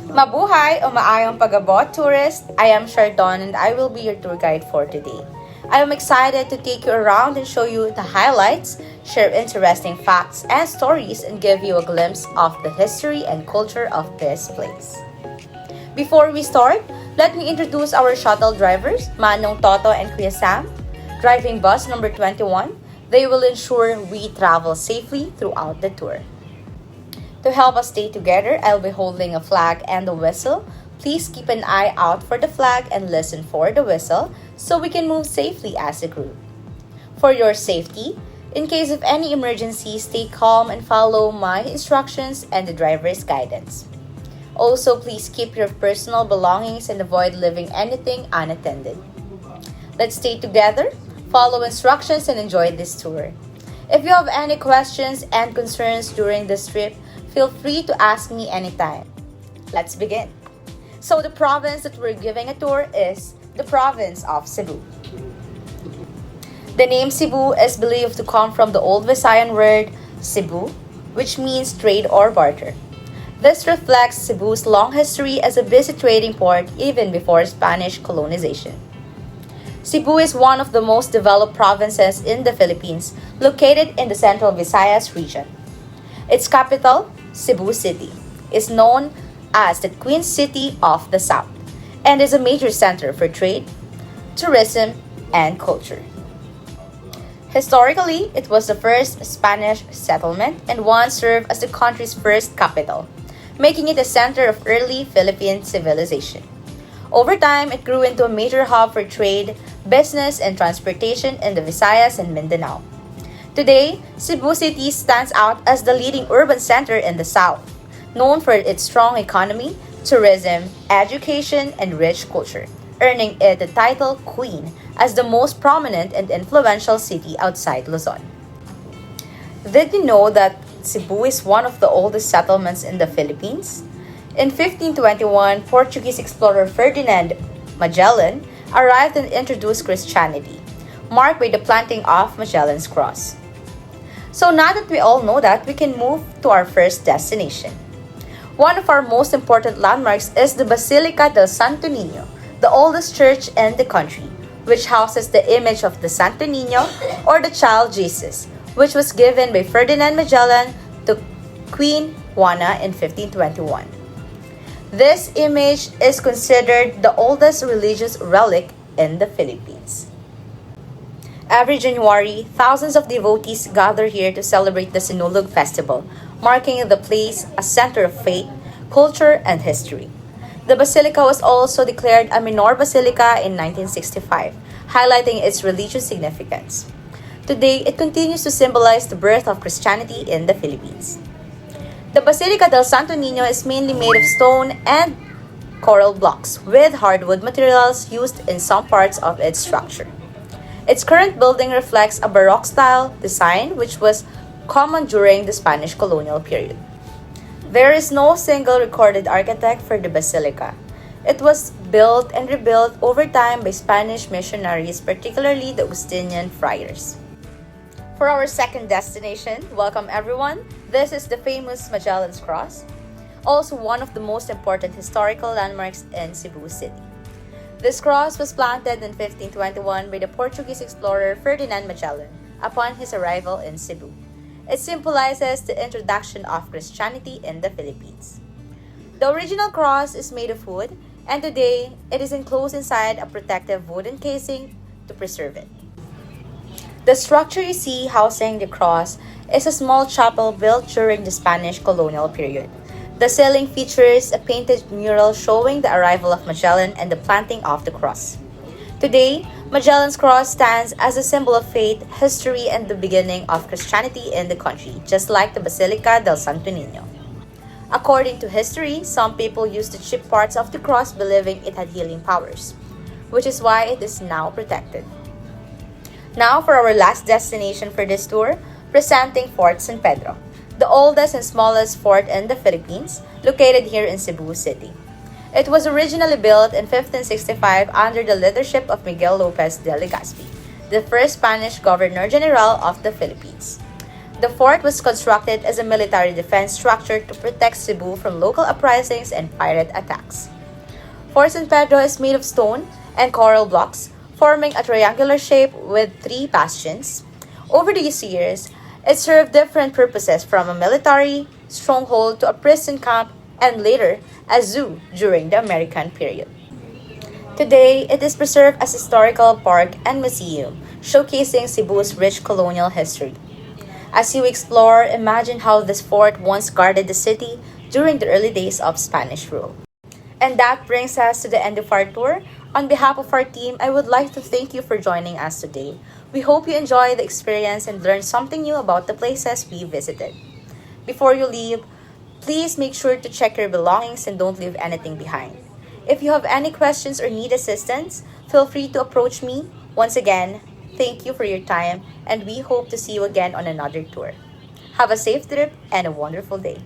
Mabuhay o maayong pag-abot, tourist! I am Chardon and I will be your tour guide for today. I am excited to take you around and show you the highlights, share interesting facts and stories, and give you a glimpse of the history and culture of this place. Before we start, let me introduce our shuttle drivers, Manong Toto and Kuya Sam. Driving bus number 21, they will ensure we travel safely throughout the tour. To help us stay together, I'll be holding a flag and a whistle. Please keep an eye out for the flag and listen for the whistle so we can move safely as a group. For your safety, in case of any emergency, stay calm and follow my instructions and the driver's guidance. Also, please keep your personal belongings and avoid leaving anything unattended. Let's stay together, follow instructions, and enjoy this tour. If you have any questions and concerns during this trip, feel free to ask me anytime. Let's begin. So the province that we're giving a tour is the province of Cebu. The name Cebu is believed to come from the old Visayan word Cebu, which means trade or barter. This reflects Cebu's long history as a busy trading port even before Spanish colonization. Cebu is one of the most developed provinces in the Philippines, located in the central Visayas region. Its capital, Cebu City, is known as the Queen City of the South and is a major center for trade, tourism, and culture. Historically, it was the first Spanish settlement and once served as the country's first capital, making it a center of early Philippine civilization. Over time, it grew into a major hub for trade, business, and transportation in the Visayas and Mindanao. Today, Cebu City stands out as the leading urban center in the South, known for its strong economy, tourism, education, and rich culture, earning it the title Queen as the most prominent and influential city outside Luzon. Did you know that Cebu is one of the oldest settlements in the Philippines? In 1521, Portuguese explorer Ferdinand Magellan arrived and introduced Christianity, marked by the planting of Magellan's Cross. So now that we all know that, we can move to our first destination. One of our most important landmarks is the Basilica del Santo Niño, the oldest church in the country, which houses the image of the Santo Niño or the Child Jesus, which was given by Ferdinand Magellan to Queen Juana in 1521. This image is considered the oldest religious relic in the Philippines. Every January, thousands of devotees gather here to celebrate the Sinulog Festival, marking the place a center of faith, culture, and history. The basilica was also declared a minor basilica in 1965, highlighting its religious significance. Today, it continues to symbolize the birth of Christianity in the Philippines. The Basilica del Santo Niño is mainly made of stone and coral blocks, with hardwood materials used in some parts of its structure. Its current building reflects a Baroque-style design which was common during the Spanish colonial period. There is no single recorded architect for the basilica. It was built and rebuilt over time by Spanish missionaries, particularly the Augustinian friars. For our second destination, welcome everyone. This is the famous Magellan's Cross, also one of the most important historical landmarks in Cebu City. This cross was planted in 1521 by the Portuguese explorer Ferdinand Magellan upon his arrival in Cebu. It symbolizes the introduction of Christianity in the Philippines. The original cross is made of wood, and today it is enclosed inside a protective wooden casing to preserve it. The structure you see housing the cross is a small chapel built during the Spanish colonial period. The ceiling features a painted mural showing the arrival of Magellan and the planting of the cross. Today, Magellan's Cross stands as a symbol of faith, history, and the beginning of Christianity in the country, just like the Basilica del Santo Niño. According to history, some people used to chip parts of the cross believing it had healing powers, which is why it is now protected. Now for our last destination for this tour, presenting Fort San Pedro, the oldest and smallest fort in the Philippines, located here in Cebu City. It was originally built in 1565 under the leadership of Miguel Lopez de Legazpi, the first Spanish Governor-General of the Philippines. The fort was constructed as a military defense structure to protect Cebu from local uprisings and pirate attacks. Fort San Pedro is made of stone and coral blocks, forming a triangular shape with three bastions. Over these years, it served different purposes from a military stronghold to a prison camp and later a zoo during the American period. Today, it is preserved as a historical park and museum, showcasing Cebu's rich colonial history. As you explore, imagine how this fort once guarded the city during the early days of Spanish rule. And that brings us to the end of our tour. On behalf of our team, I would like to thank you for joining us today. We hope you enjoy the experience and learn something new about the places we visited. Before you leave, please make sure to check your belongings and don't leave anything behind. If you have any questions or need assistance, feel free to approach me. Once again, thank you for your time and we hope to see you again on another tour. Have a safe trip and a wonderful day.